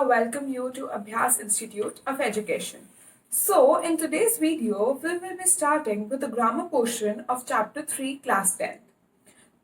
welcome you to Abhyas Institute of Education. So, in today's video, we will be starting with the grammar portion of Chapter 3, Class 10.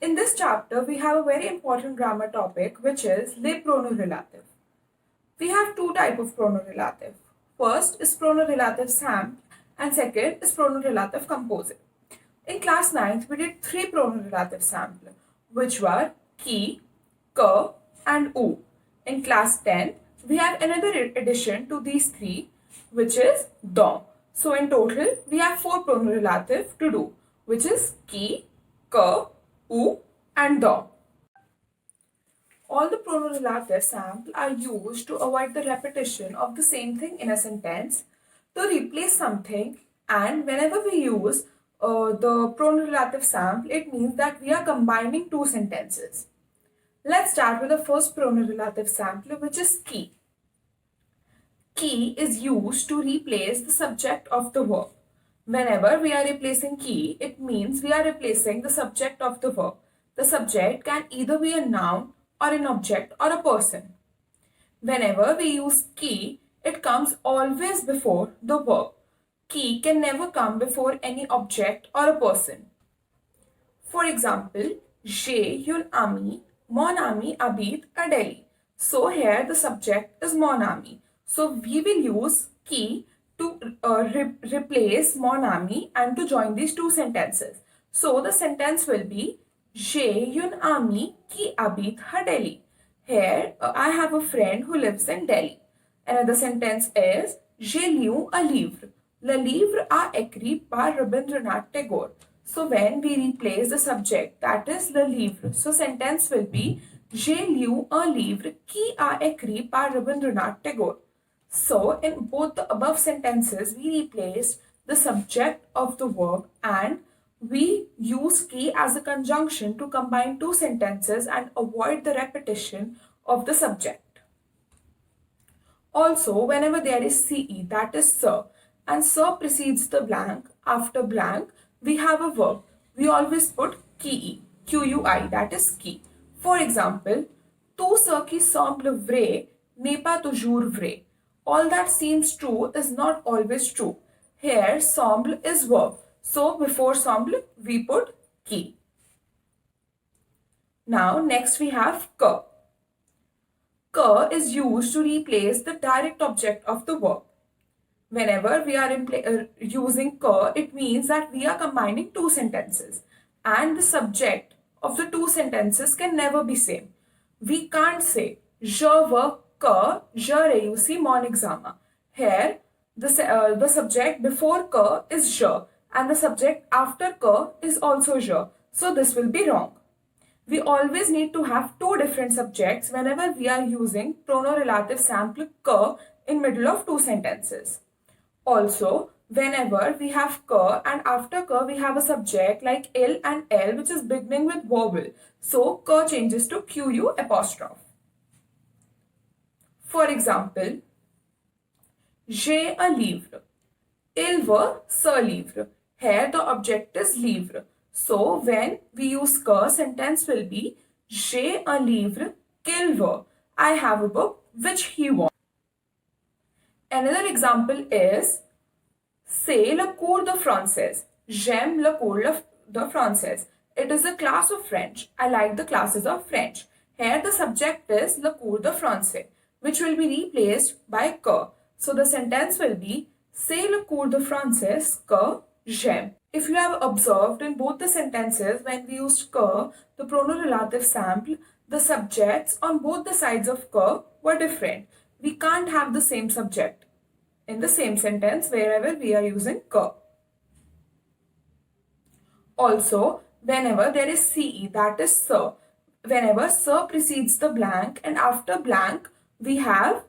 In this chapter, we have a very important grammar topic, which is le pronom relatif. We have two types of pronom relatif. First is pronom relatif simple, and second is pronom relatif composite. In class 9th, we did three pronom relatif simple, which were ki, ka, and u. In class 10, we have another addition to these three, which is dom. So in total, we have four pronom relatif to do, which is ki, ka, u, and dom. All the pronom relatif sample are used to avoid the repetition of the same thing in a sentence, to replace something, and whenever we use the pronom relatif sample, it means that we are combining two sentences. Let's start with the first pronom relatif sample, which is ki. Ki is used to replace the subject of the verb. Whenever we are replacing ki, it means we are replacing the subject of the verb. The subject can either be a noun or an object or a person. Whenever we use ki, it comes always before the verb. Ki can never come before any object or a person. For example, j'ai une amie, mon ami habite à Delhi. So here the subject is mon ami. So we will use ki to replace mon ami and to join these two sentences. So the sentence will be j'ai une amie qui habite à Delhi. Here I have a friend who lives in Delhi. Another sentence is j'ai lu un livre. Le livre a écrit par Rabindranath Tagore. So when we replace the subject, that is le livre, so sentence will be j'ai lu un livre qui a écrit par Rabindranath Tagore. So in both the above sentences, we replaced the subject of the verb and we use ki as a conjunction to combine two sentences and avoid the repetition of the subject. Also, whenever there is ce, that is sir, and sir precedes the blank, after blank, we have a verb. We always put qui, Q-U-I, that is ki. For example, tout ce qui semble vrai n'est pas toujours vrai. All that seems true is not always true. Here, semble is verb. So, before semble, we put ki. Now, next we have que. Que is used to replace the direct object of the verb. Whenever we are using que, it means that we are combining two sentences and the subject of the two sentences can never be same. We can't say je veux que je réussis mon examen. Here, the subject before que is je and the subject after que is also je. So this will be wrong. We always need to have two different subjects whenever we are using pronom relatif sample que in middle of two sentences. Also, whenever we have que and after que we have a subject like il and l which is beginning with vowel. So, que changes to qu apostrophe. For example, j'ai un livre. Il veut ce livre. Here the object is livre. So, when we use que, sentence will be j'ai un livre qu'il veut. I have a book which he wants. Another example is c'est le cours de français. J'aime le cours de français. It is a class of French. I like the classes of French. Here the subject is le cours de français, which will be replaced by que. So the sentence will be c'est le cours de français que j'aime. If you have observed in both the sentences, when we used que, the pronom relatif sample, the subjects on both the sides of que were different. We can't have the same subject in the same sentence wherever we are using que. Also, whenever there is ce, that is sir, whenever sir precedes the blank and after blank we have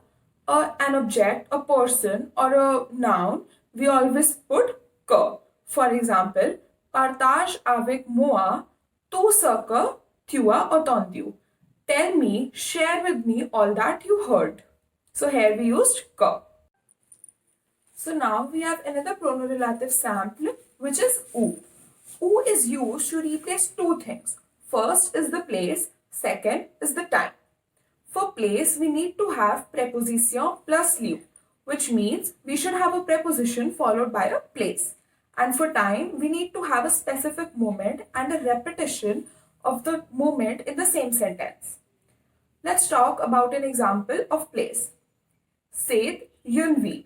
an object, a person or a noun, we always put que. For example, partage avec moi tout ce que tu as entendu. Tell me, share with me all that you heard. So here we used que. So now we have another pronom relatif sample, which is u. U is used to replace two things. First is the place, second is the time. For place, we need to have preposition plus lieu, which means we should have a preposition followed by a place. And for time, we need to have a specific moment and a repetition of the moment in the same sentence. Let's talk about an example of place. C'est une ville.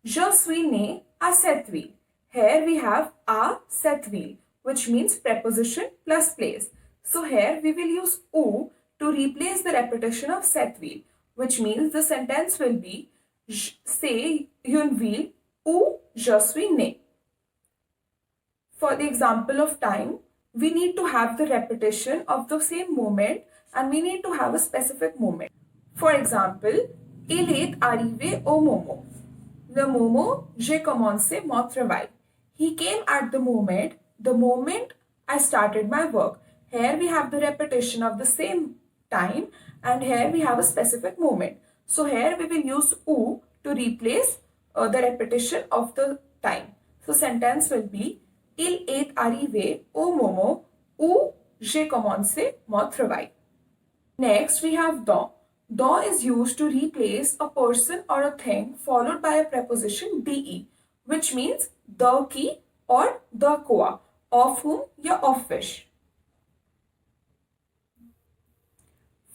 Je suis né à cette ville. Here we have à cette ville, which means preposition plus place. So here we will use ou to replace the repetition of cette ville, which means the sentence will be c'est une ville où je suis né. For the example of time, we need to have the repetition of the same moment and we need to have a specific moment. For example, il est arrivé au moment. Le moment, j'ai commencé mon travail. He came at the moment I started my work. Here we have the repetition of the same time and here we have a specific moment. So here we will use ou to replace the repetition of the time. So sentence will be il est arrivé au moment où j'ai commencé mon travail. Next we have dans. Dans is used to replace a person or a thing followed by a preposition de, which means the qui or the quoi, of whom या of which.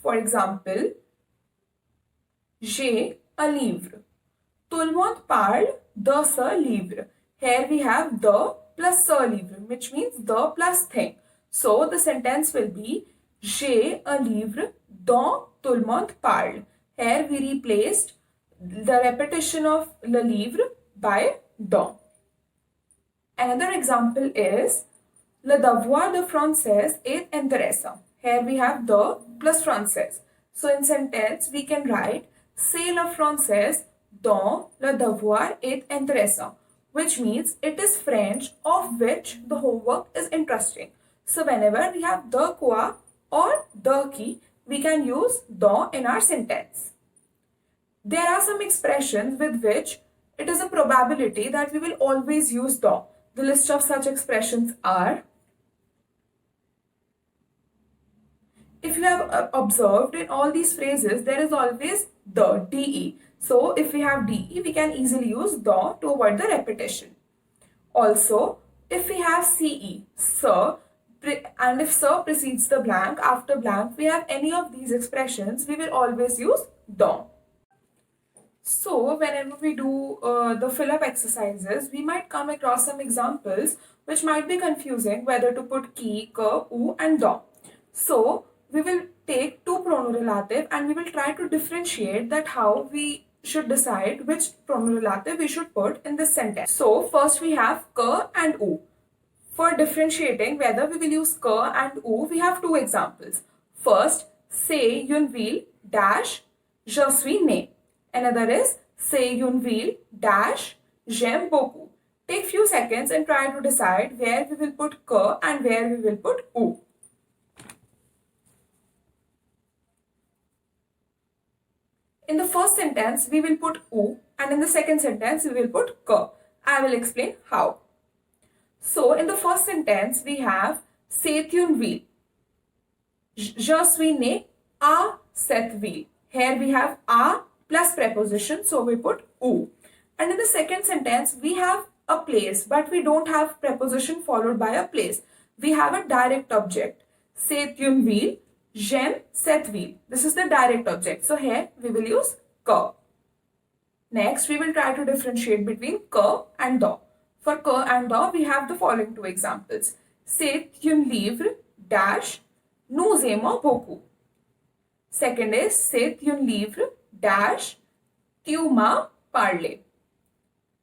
For example, j'ai un livre. Tout le monde parle de ce livre. Here we have the plus ce livre, which means the plus thing. So the sentence will be j'ai un livre dont tout le monde parle. Here we replaced the repetition of le livre by dont. Another example is le devoir de français est intéressant. Here we have the plus français. So in sentence we can write c'est le français dont le devoir est intéressant, which means it is French of which the homework is interesting. So whenever we have the quoi or the qui, we can use dont in our sentence. There are some expressions with which it is a probability that we will always use dont. The list of such expressions are, if you have observed in all these phrases, there is always the, de. So if we have de, we can easily use dont to avoid the repetition. Also, if we have ce, sir, and if sir precedes the blank, after blank, we have any of these expressions, we will always use dont. So whenever we do the fill-up exercises, we might come across some examples which might be confusing whether to put qui, que, ou and dont. So we will take two pronom relative and we will try to differentiate that how we should decide which pronom relative we should put in this sentence. So first we have que and ou. For differentiating whether we will use que and ou, we have two examples. First, c'est une ville dash je suis né. Another is c'est une ville dash j'aime beaucoup. Take few seconds and try to decide where we will put que and where we will put ou. In the first sentence, we will put ou and in the second sentence, we will put que. I will explain how. So, in the first sentence, we have c'est une ville. Je suis né à cette ville. Here we have à plus preposition, so we put ou. And in the second sentence, we have a place, but we don't have preposition followed by a place. We have a direct object. C'est une ville. J'aime cette ville. This is the direct object. So here we will use que. Next, we will try to differentiate between que and dont. For que and dont, we have the following two examples. C'est un livre dash nous aimons beaucoup. Second is c'est un livre dash tu m'as parlé.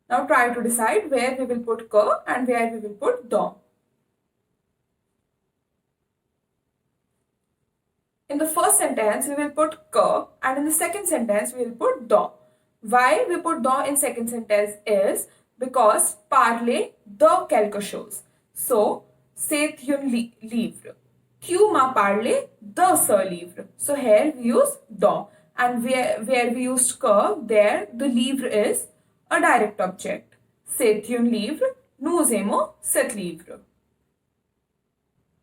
Now try to decide where we will put que and where we will put dont. In the first sentence, we will put que and in the second sentence, we will put dont. Why we put dont in second sentence is because parler de quelque chose. So, c'est un livre. Tu m'as parlé de ce livre. So here we use dont. And where we used que, there the livre is a direct object. C'est un livre, nous aimons cet livre.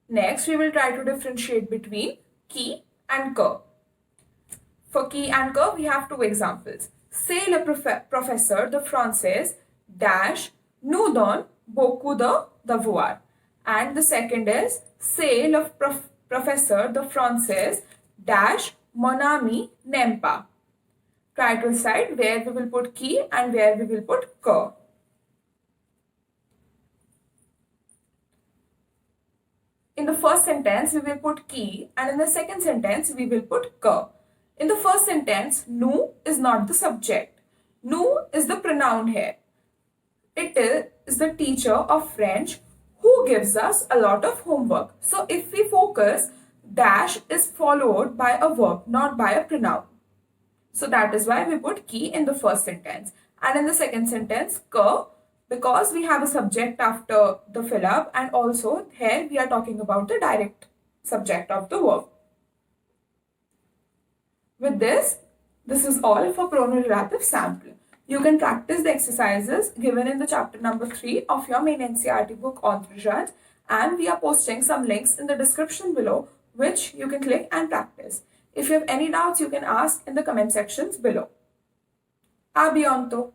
Next, we will try to differentiate between qui and que. For qui and que, we have two examples. C'est le professeur de français dash nous donne beaucoup de devoirs. And the second is c'est le professeur de français dash mon ami n'aime pas. Try to decide where we will put qui and where we will put que. In the first sentence, we will put qui, and in the second sentence, we will put que. In the first sentence, nous is not the subject. Nous is the pronoun here. It is the teacher of French who gives us a lot of homework. So if we focus, dash is followed by a verb, not by a pronoun. So that is why we put qui in the first sentence. And in the second sentence, que, because we have a subject after the fill-up, and also here we are talking about the direct subject of the verb. With this is all for Pronom Relatif sample. You can practice the exercises given in the chapter number 3 of your main NCERT book Untitled, and we are posting some links in the description below which you can click and practice. If you have any doubts, you can ask in the comment sections below. A bientôt!